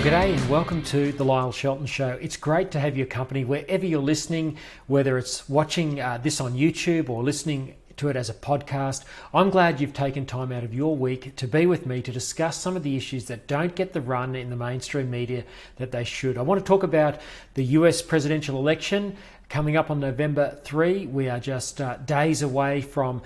G'day and welcome to the Lyle Shelton Show. It's great to have your company wherever you're listening, whether it's watching this on YouTube or listening to it as a podcast. I'm glad you've taken time out of your week to be with me to discuss some of the issues that don't get the run in the mainstream media that they should. I want to talk about the US presidential election coming up on November 3. We are just days away from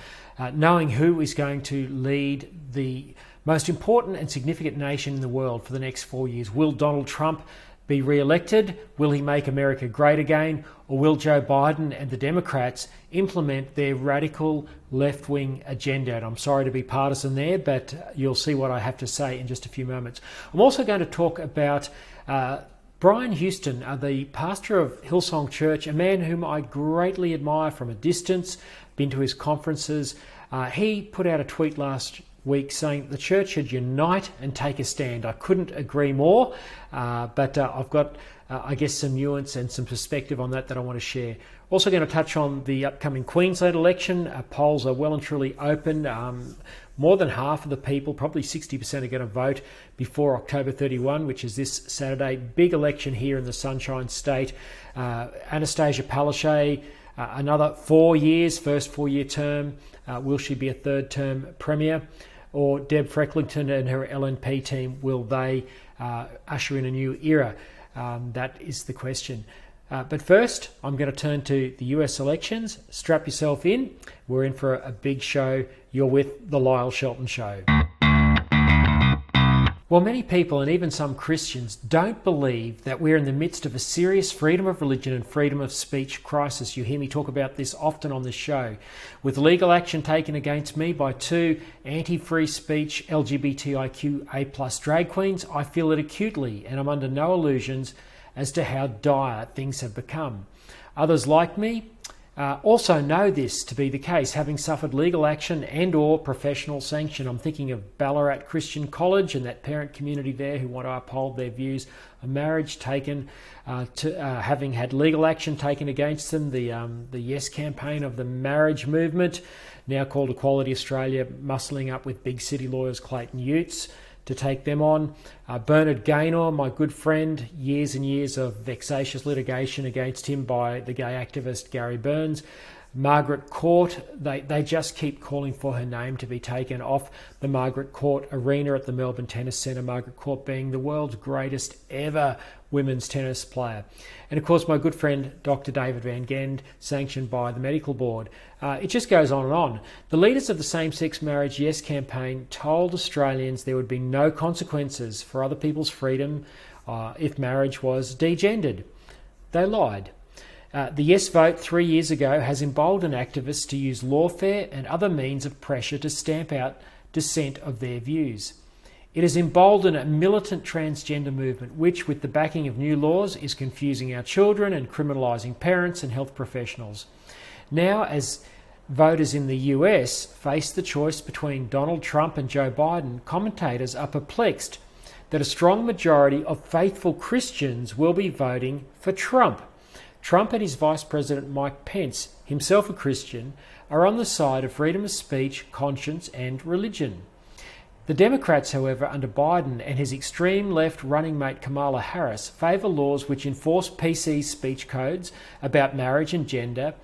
knowing who is going to lead the most important and significant nation in the world for the next 4 years. Will Donald Trump be re-elected? Will he make America great again? Or will Joe Biden and the Democrats implement their radical left-wing agenda? And I'm sorry to be partisan there, but you'll see what I have to say in just a few moments. I'm also going to talk about Brian Houston, the pastor of Hillsong Church, a man whom I greatly admire from a distance, been to his conferences. He put out a tweet last week saying the church should unite and take a stand. I couldn't agree more, but I've got, I guess, some nuance and some perspective on that I want to share. Also going to touch on the upcoming Queensland election. Polls are well and truly open. More than half of the people, probably 60%, are going to vote before October 31, which is this Saturday. Big election here in the Sunshine State. Anastasia Palaszczuk, another 4 years, first 4-year term. Will she be a third-term premier? Or Deb Frecklington and her LNP team, will they usher in a new era? That is the question. But first, I'm going to turn to the US elections. Strap yourself in. We're in for a big show. You're with The Lyle Shelton Show. Well, many people, and even some Christians, don't believe that we're in the midst of a serious freedom of religion and freedom of speech crisis. You hear me talk about this often on this show. With legal action taken against me by 2 anti-free speech LGBTIQA+ drag queens, I feel it acutely, and I'm under no illusions as to how dire things have become. Others like me also know this to be the case, having suffered legal action and or professional sanction. I'm thinking of Ballarat Christian College and that parent community there who want to uphold their views of marriage, taken to having had legal action taken against them. The Yes campaign of the marriage movement, now called Equality Australia, muscling up with big city lawyers Clayton Utes to take them on. Bernard Gaynor, my good friend, years and years of vexatious litigation against him by the gay activist Gary Burns. Margaret Court, they just keep calling for her name to be taken off the Margaret Court arena at the Melbourne Tennis Centre, Margaret Court being the world's greatest ever women's tennis player. And of course, my good friend, Dr. David Van Gendh, sanctioned by the medical board. It just goes on and on. The leaders of the same-sex marriage Yes campaign told Australians there would be no consequences for other people's freedom if marriage was degendered. They lied. The Yes vote 3 years ago has emboldened activists to use lawfare and other means of pressure to stamp out dissent of their views. It has emboldened a militant transgender movement which, with the backing of new laws, is confusing our children and criminalising parents and health professionals. Now, as voters in the US face the choice between Donald Trump and Joe Biden, commentators are perplexed that a strong majority of faithful Christians will be voting for Trump. Trump and his Vice President Mike Pence, himself a Christian, are on the side of freedom of speech, conscience and religion. The Democrats, however, under Biden and his extreme left running mate Kamala Harris, favour laws which enforce PC speech codes about marriage and gender,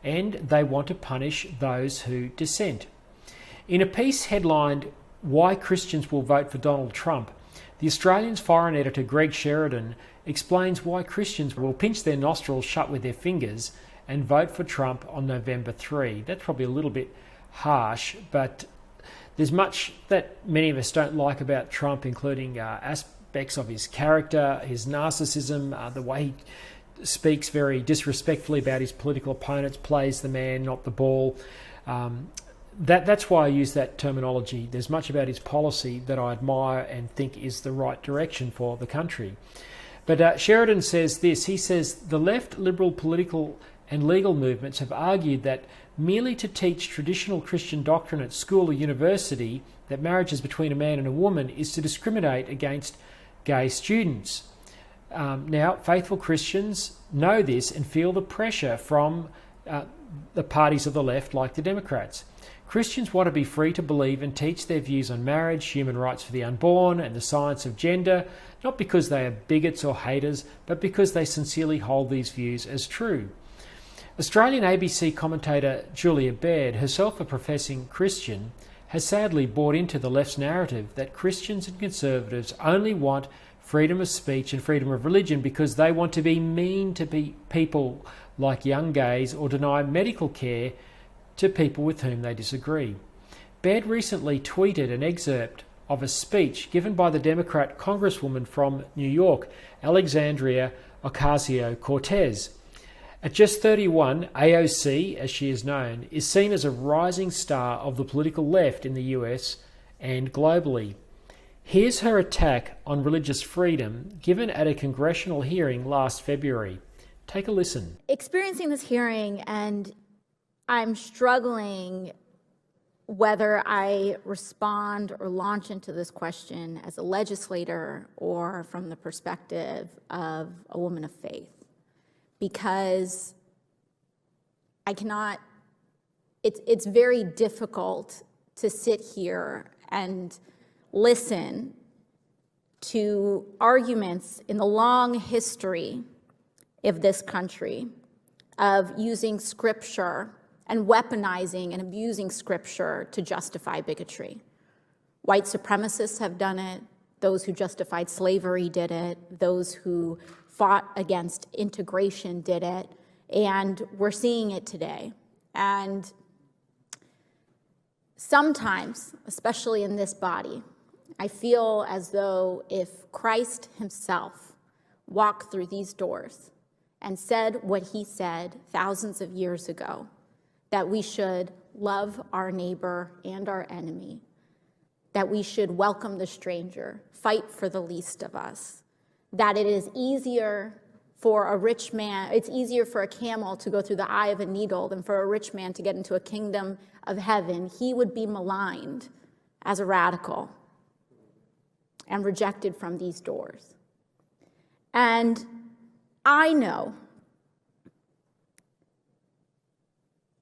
and they want to punish those who dissent. In a piece headlined, "Why Christians Will Vote for Donald Trump," the Australian's foreign editor Greg Sheridan explains why Christians will pinch their nostrils shut with their fingers and vote for Trump on November 3. That's probably a little bit harsh, but there's much that many of us don't like about Trump, including aspects of his character, his narcissism, the way he speaks very disrespectfully about his political opponents, plays the man, not the ball. That's why I use that terminology. There's much about his policy that I admire and think is the right direction for the country. But Sheridan says this. He says, the left liberal political and legal movements have argued that merely to teach traditional Christian doctrine at school or university that marriage is between a man and a woman is to discriminate against gay students. Now, faithful Christians know this and feel the pressure from the parties of the left, like the Democrats. Christians want to be free to believe and teach their views on marriage, human rights for the unborn, and the science of gender, not because they are bigots or haters, but because they sincerely hold these views as true. Australian ABC commentator Julia Baird, herself a professing Christian, has sadly bought into the left's narrative that Christians and conservatives only want freedom of speech and freedom of religion because they want to be mean to people like young gays or deny medical care to people with whom they disagree. Baird recently tweeted an excerpt of a speech given by the Democrat Congresswoman from New York, Alexandria Ocasio-Cortez. At just 31, AOC, as she is known, is seen as a rising star of the political left in the US and globally. Here's her attack on religious freedom given at a congressional hearing last February. Take a listen. Experiencing this hearing, and I'm struggling whether I respond or launch into this question as a legislator or from the perspective of a woman of faith. Because I cannot, it's very difficult to sit here and listen to arguments in the long history of this country of using scripture and weaponizing and abusing scripture to justify bigotry. White supremacists have done it. Those who justified slavery did it. Those who fought against integration did it. And we're seeing it today. And sometimes, especially in this body, I feel as though if Christ himself walked through these doors and said what he said thousands of years ago, that we should love our neighbor and our enemy, that we should welcome the stranger, fight for the least of us, that it is easier for a rich man, it's easier for a camel to go through the eye of a needle than for a rich man to get into a kingdom of heaven, he would be maligned as a radical and rejected from these doors. And I know,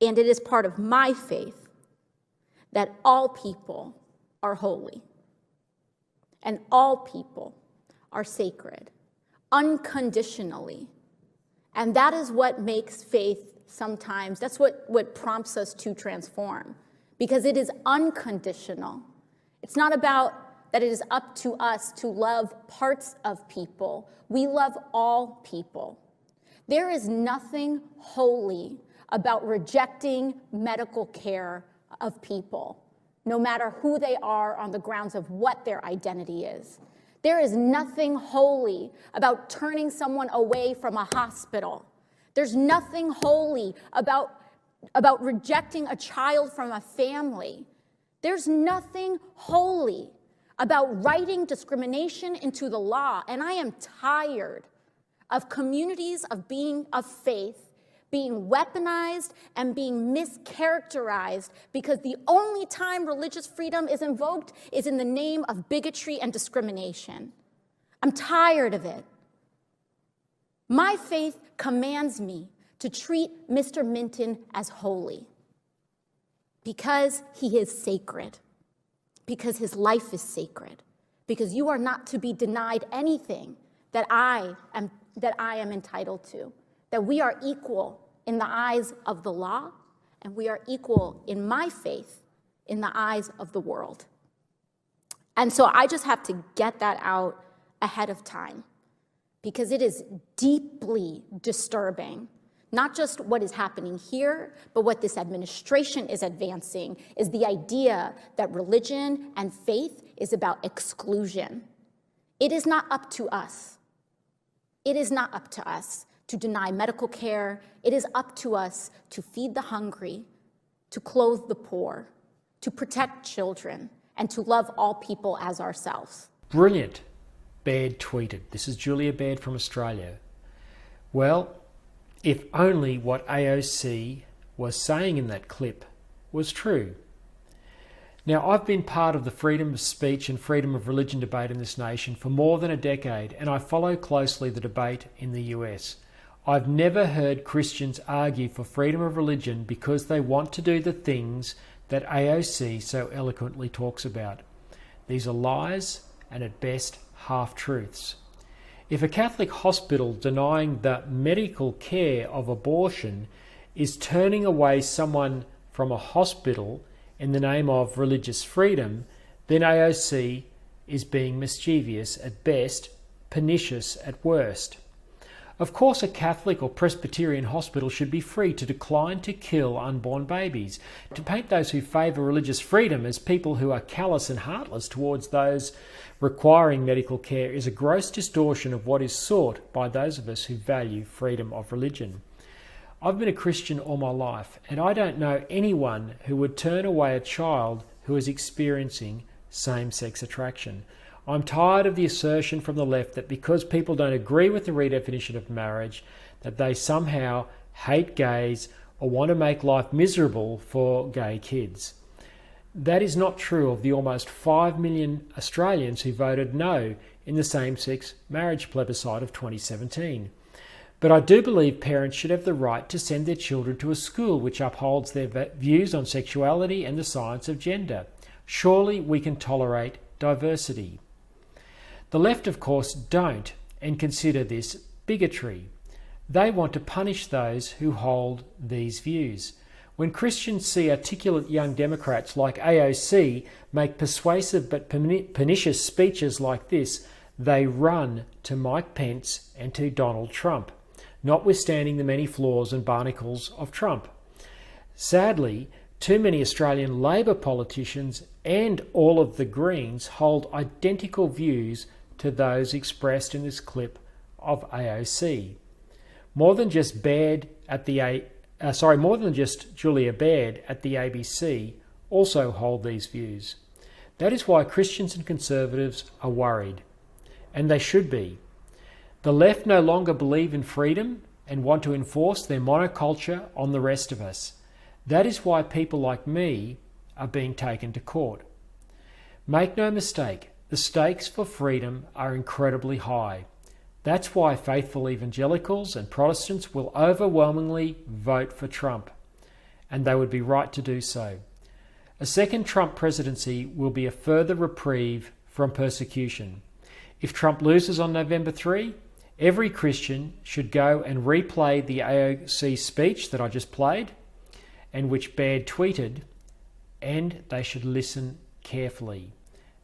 and it is part of my faith, that all people are holy and all people are sacred, unconditionally. And that is what makes faith sometimes, that's what prompts us to transform, because it is unconditional. It's not about that it is up to us to love parts of people. We love all people. There is nothing holy about rejecting medical care of people, no matter who they are on the grounds of what their identity is. There is nothing holy about turning someone away from a hospital. There's nothing holy about rejecting a child from a family. There's nothing holy about writing discrimination into the law. And I am tired of communities of faith being weaponized and being mischaracterized because the only time religious freedom is invoked is in the name of bigotry and discrimination. I'm tired of it. My faith commands me to treat Mr. Minton as holy because he is sacred, because his life is sacred, because you are not to be denied anything that I am entitled to, that we are equal in the eyes of the law, and we are equal in my faith in the eyes of the world. And so I just have to get that out ahead of time, because it is deeply disturbing, not just what is happening here, but what this administration is advancing is the idea that religion and faith is about exclusion. It is not up to us. It is not up to us to deny medical care. It is up to us to feed the hungry, to clothe the poor, to protect children, and to love all people as ourselves. Brilliant, Baird tweeted. This is Julia Baird from Australia. Well, if only what AOC was saying in that clip was true. Now, I've been part of the freedom of speech and freedom of religion debate in this nation for more than a decade, and I follow closely the debate in the US. I've never heard Christians argue for freedom of religion because they want to do the things that AOC so eloquently talks about. These are lies and at best half-truths. If a Catholic hospital denying the medical care of abortion is turning away someone from a hospital in the name of religious freedom, then AOC is being mischievous at best, pernicious at worst. Of course, a Catholic or Presbyterian hospital should be free to decline to kill unborn babies. To paint those who favour religious freedom as people who are callous and heartless towards those requiring medical care is a gross distortion of what is sought by those of us who value freedom of religion. I've been a Christian all my life, and I don't know anyone who would turn away a child who is experiencing same-sex attraction. I'm tired of the assertion from the left that because people don't agree with the redefinition of marriage, that they somehow hate gays or want to make life miserable for gay kids. That is not true of the almost 5 million Australians who voted no in the same-sex marriage plebiscite of 2017. But I do believe parents should have the right to send their children to a school which upholds their views on sexuality and the science of gender. Surely we can tolerate diversity. The left, of course, don't and consider this bigotry. They want to punish those who hold these views. When Christians see articulate young Democrats like AOC make persuasive but pernicious speeches like this, they run to Mike Pence and to Donald Trump, notwithstanding the many flaws and barnacles of Trump. Sadly, too many Australian Labor politicians and all of the Greens hold identical views to those expressed in this clip of AOC. More than just Julia Baird at the ABC also hold these views. That is why Christians and conservatives are worried, and they should be. The left no longer believe in freedom and want to enforce their monoculture on the rest of us. That is why people like me are being taken to court. Make no mistake, the stakes for freedom are incredibly high. That's why faithful evangelicals and Protestants will overwhelmingly vote for Trump, and they would be right to do so. A second Trump presidency will be a further reprieve from persecution. If Trump loses on November 3, every Christian should go and replay the AOC speech that I just played and which Baird tweeted, and they should listen carefully.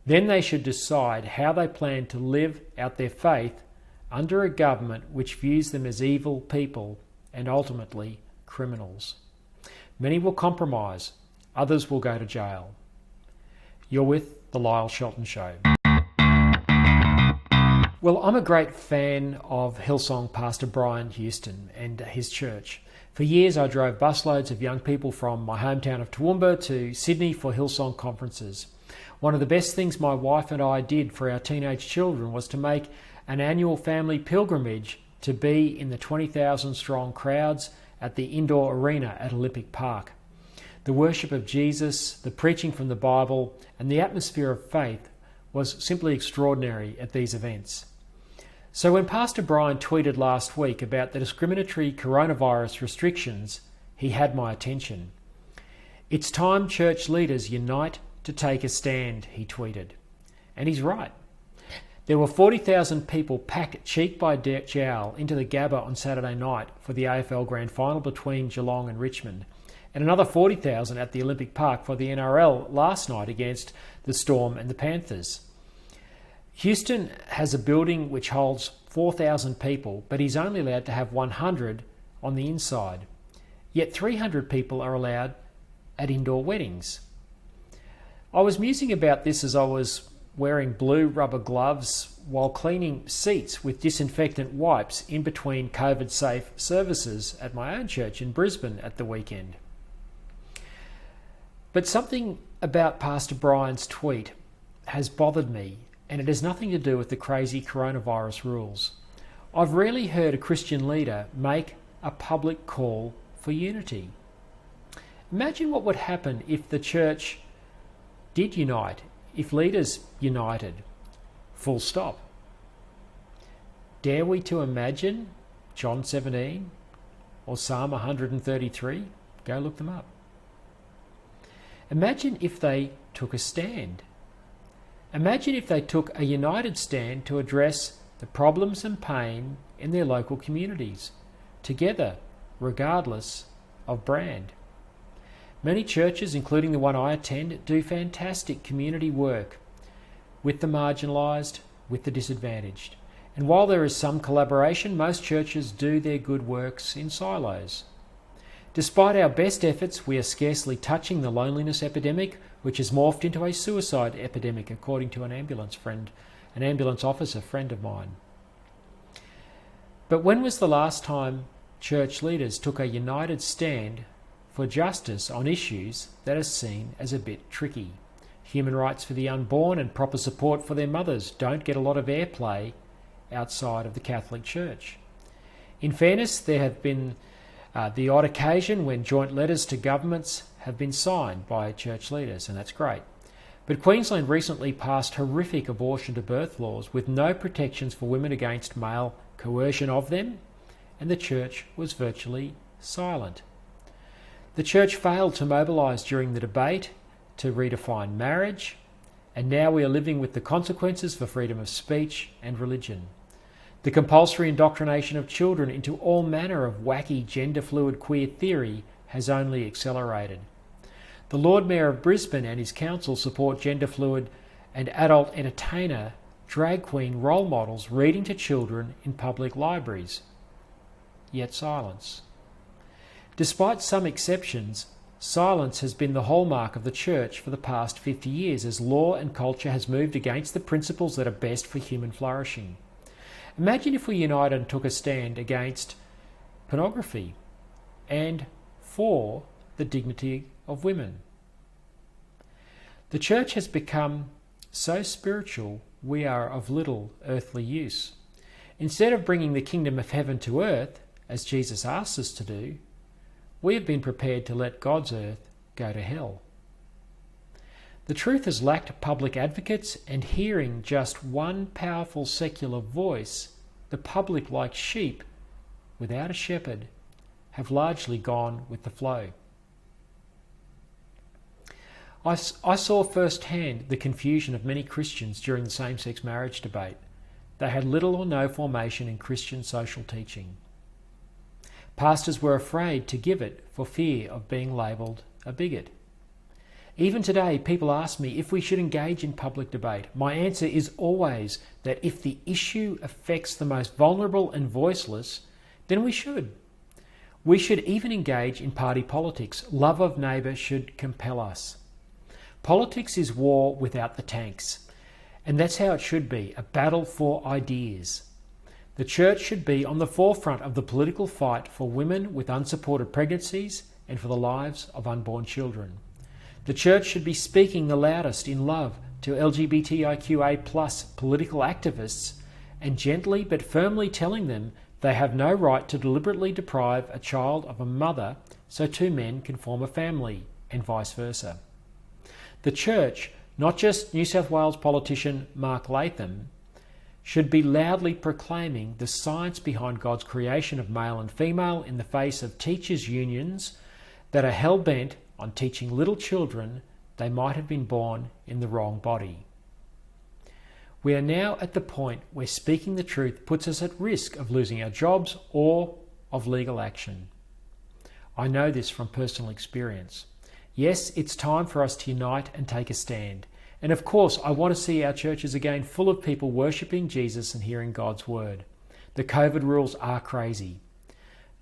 Then they should decide how they plan to live out their faith under a government which views them as evil people and ultimately criminals. Many will compromise, others will go to jail. You're with The Lyle Shelton Show. Well, I'm a great fan of Hillsong Pastor Brian Houston and his church. For years I drove busloads of young people from my hometown of Toowoomba to Sydney for Hillsong conferences. One of the best things my wife and I did for our teenage children was to make an annual family pilgrimage to be in the 20,000 strong crowds at the indoor arena at Olympic Park. The worship of Jesus, the preaching from the Bible, and the atmosphere of faith was simply extraordinary at these events. So when Pastor Brian tweeted last week about the discriminatory coronavirus restrictions, he had my attention. It's time church leaders unite to take a stand, he tweeted. And he's right. There were 40,000 people packed cheek by jowl into the Gabba on Saturday night for the AFL Grand Final between Geelong and Richmond, and another 40,000 at the Olympic Park for the NRL last night against the Storm and the Panthers. Houston has a building which holds 4,000 people, but he's only allowed to have 100 on the inside. Yet 300 people are allowed at indoor weddings. I was musing about this as I was wearing blue rubber gloves while cleaning seats with disinfectant wipes in between COVID-safe services at my own church in Brisbane at the weekend. But something about Pastor Brian's tweet has bothered me, and it has nothing to do with the crazy coronavirus rules. I've rarely heard a Christian leader make a public call for unity. Imagine what would happen if the church did unite, if leaders united, full stop. Dare we to imagine John 17 or Psalm 133? Go look them up. Imagine if they took a stand. Imagine if they took a united stand to address the problems and pain in their local communities, together, regardless of brand. Many churches, including the one I attend, do fantastic community work with the marginalised, with the disadvantaged. And while there is some collaboration, most churches do their good works in silos. Despite our best efforts, we are scarcely touching the loneliness epidemic, which has morphed into a suicide epidemic, according to an ambulance officer friend of mine. But when was the last time church leaders took a united stand for justice on issues that are seen as a bit tricky? Human rights for the unborn and proper support for their mothers don't get a lot of airplay outside of the Catholic Church. In fairness, there have been the odd occasion when joint letters to governments have been signed by church leaders, and that's great. But Queensland recently passed horrific abortion to birth laws with no protections for women against male coercion of them, and the church was virtually silent. The church failed to mobilise during the debate to redefine marriage, and now we are living with the consequences for freedom of speech and religion. The compulsory indoctrination of children into all manner of wacky gender-fluid queer theory has only accelerated. The Lord Mayor of Brisbane and his council support gender-fluid and adult entertainer drag queen role models reading to children in public libraries. Yet silence. Despite some exceptions, silence has been the hallmark of the church for the past 50 years as law and culture has moved against the principles that are best for human flourishing. Imagine if we united and took a stand against pornography and for the dignity of women. The church has become so spiritual we are of little earthly use. Instead of bringing the kingdom of heaven to earth, as Jesus asked us to do, we have been prepared to let God's earth go to hell. The truth has lacked public advocates, and hearing just one powerful secular voice, the public, like sheep without a shepherd, have largely gone with the flow. I saw firsthand the confusion of many Christians during the same-sex marriage debate. They had little or no formation in Christian social teaching. Pastors were afraid to give it for fear of being labelled a bigot. Even today, people ask me if we should engage in public debate. My answer is always that if the issue affects the most vulnerable and voiceless, then we should. We should even engage in party politics. Love of neighbour should compel us. Politics is war without the tanks, and that's how it should be, a battle for ideas. The church should be on the forefront of the political fight for women with unsupported pregnancies and for the lives of unborn children. The church should be speaking the loudest in love to LGBTIQA+ political activists and gently but firmly telling them they have no right to deliberately deprive a child of a mother so two men can form a family, and vice versa. The church, not just New South Wales politician Mark Latham, should be loudly proclaiming the science behind God's creation of male and female in the face of teachers' unions that are hell-bent on teaching little children they might have been born in the wrong body. We are now at the point where speaking the truth puts us at risk of losing our jobs or of legal action. I know this from personal experience. Yes, it's time for us to unite and take a stand. And of course, I want to see our churches again full of people worshipping Jesus and hearing God's word. The COVID rules are crazy,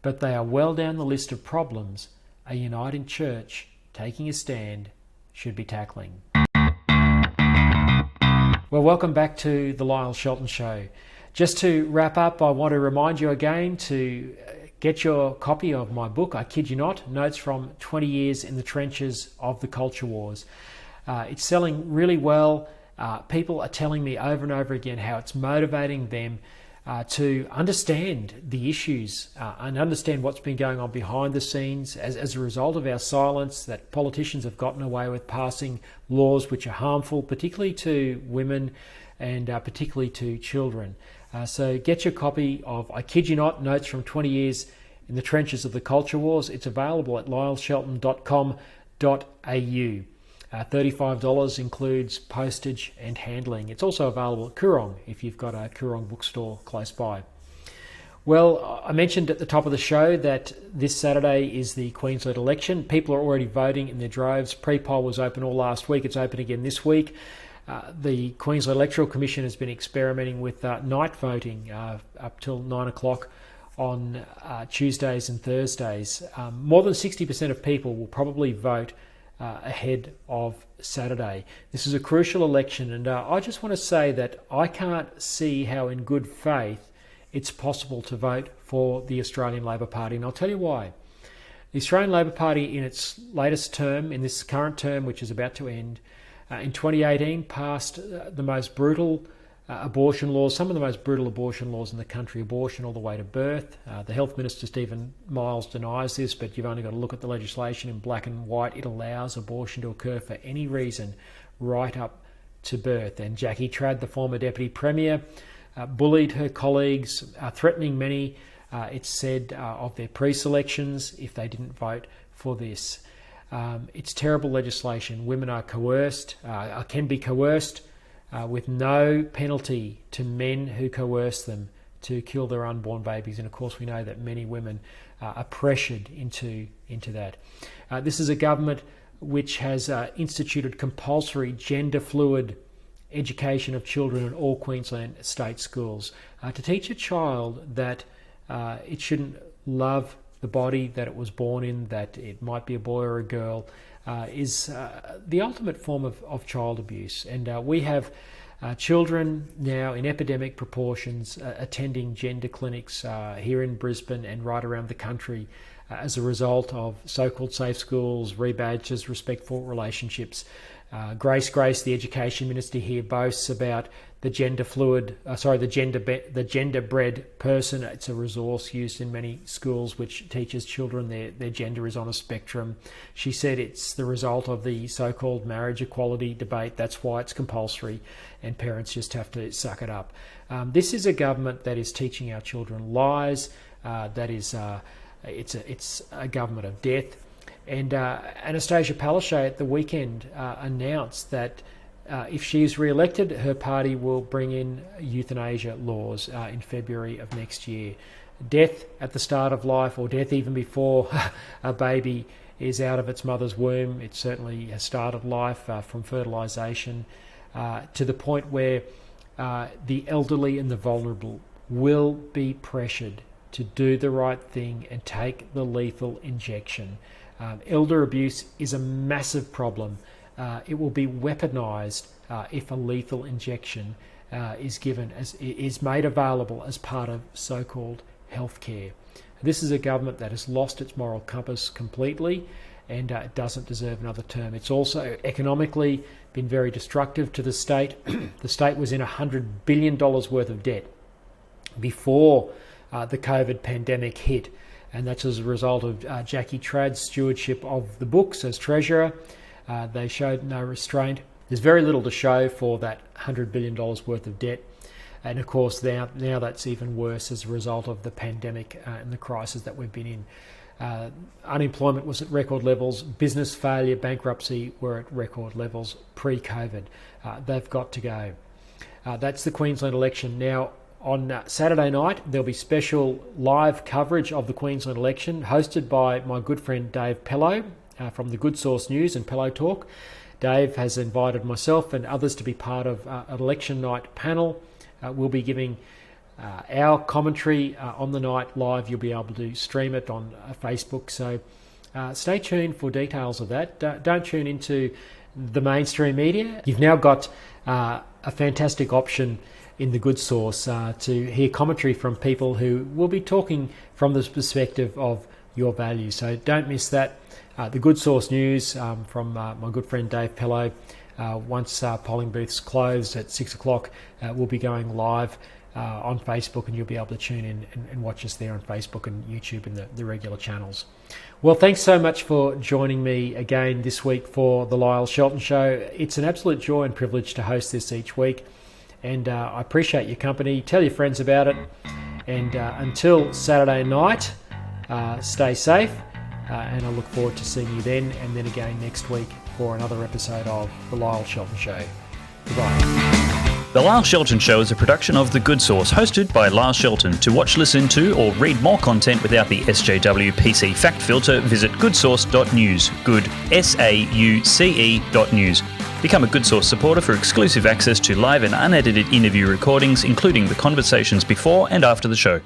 but they are well down the list of problems a uniting church taking a stand should be tackling. Well, welcome back to the Lyle Shelton Show. Just to wrap up, I want to remind you again to get your copy of my book, I Kid You Not, Notes from 20 Years in the Trenches of the Culture Wars. It's selling really well. People are telling me over and over again how it's motivating them to understand the issues and understand what's been going on behind the scenes as a result of our silence, that politicians have gotten away with passing laws which are harmful, particularly to women and particularly to children. So get your copy of I Kid You Not, Notes from 20 Years in the Trenches of the Culture Wars. It's available at lyleshelton.com.au. $35 includes postage and handling. It's also available at Coorong if you've got a Coorong bookstore close by. Well, I mentioned at the top of the show that this Saturday is the Queensland election. People are already voting in their droves. Pre-poll was open all last week. It's open again this week. The Queensland Electoral Commission has been experimenting with night voting up till 9 o'clock on Tuesdays and Thursdays. More than 60% of people will probably vote ahead of Saturday. This is a crucial election, and I just want to say that I can't see how in good faith it's possible to vote for the Australian Labor Party, and I'll tell you why. The Australian Labor Party in its latest term, in this current term which is about to end, in 2018 passed the most brutal abortion laws, some of the most brutal abortion laws in the country, abortion all the way to birth. The Health Minister, Stephen Miles, denies this, but you've only got to look at the legislation in black and white. It allows abortion to occur for any reason right up to birth. And Jackie Trad, the former Deputy Premier, bullied her colleagues, threatening many, it's said, of their pre-selections if they didn't vote for this. It's terrible legislation. Women are coerced, can be coerced with no penalty to men who coerce them to kill their unborn babies. And of course we know that many women are pressured into that. This is a government which has instituted compulsory gender-fluid education of children in all Queensland state schools, to teach a child that it shouldn't love the body that it was born in, that it might be a boy or a girl, is the ultimate form of child abuse. And we have children now in epidemic proportions attending gender clinics here in Brisbane and right around the country as a result of so-called safe schools, rebadges, respectful relationships. Grace, the Education Minister here, boasts about the gender-bred person. It's a resource used in many schools which teaches children their gender is on a spectrum. She said it's the result of the so-called marriage equality debate. That's why it's compulsory, and parents just have to suck it up. This is a government that is teaching our children lies. It's a government of death. And Anastasia Palaszczuk at the weekend announced that if she is re-elected, her party will bring in euthanasia laws in February of next year. Death at the start of life, or death even before a baby is out of its mother's womb. It certainly has started life from fertilisation to the point where the elderly and the vulnerable will be pressured to do the right thing and take the lethal injection. Elder abuse is a massive problem. It will be weaponised if a lethal injection is made available as part of so-called healthcare. This is a government that has lost its moral compass completely, and it doesn't deserve another term. It's also economically been very destructive to the state. The state was in $100 billion worth of debt before the COVID pandemic hit. And that's as a result of Jackie Trad's stewardship of the books as Treasurer. They showed no restraint. There's very little to show for that $100 billion worth of debt. And of course, now that's even worse as a result of the pandemic and the crisis that we've been in. Unemployment was at record levels. Business failure, bankruptcy were at record levels pre-COVID. They've got to go. That's the Queensland election. Now, on Saturday night, there'll be special live coverage of the Queensland election hosted by my good friend Dave Pello from the Good Source News and Pello Talk. Dave has invited myself and others to be part of an election night panel. We'll be giving our commentary on the night live. You'll be able to stream it on Facebook. So stay tuned for details of that. Don't tune into the mainstream media. You've now got a fantastic option in the Good Source to hear commentary from people who will be talking from the perspective of your values. So don't miss that. The Good Source News from my good friend Dave Pello. Once polling booths close at 6 o'clock, we'll be going live on Facebook, and you'll be able to tune in and watch us there on Facebook and YouTube and the regular channels. Well, thanks so much for joining me again this week for the Lyle Shelton Show. It's an absolute joy and privilege to host this each week. And I appreciate your company. Tell your friends about it. And until Saturday night, stay safe. And I look forward to seeing you then and then again next week for another episode of The Lyle Shelton Show. Goodbye. The Lyle Shelton Show is a production of The Good Source, hosted by Lyle Shelton. To watch, listen to, or read more content without the SJW PC fact filter, visit goodsource.news. Good, SAUCE.news. Become a Good Source supporter for exclusive access to live and unedited interview recordings, including the conversations before and after the show.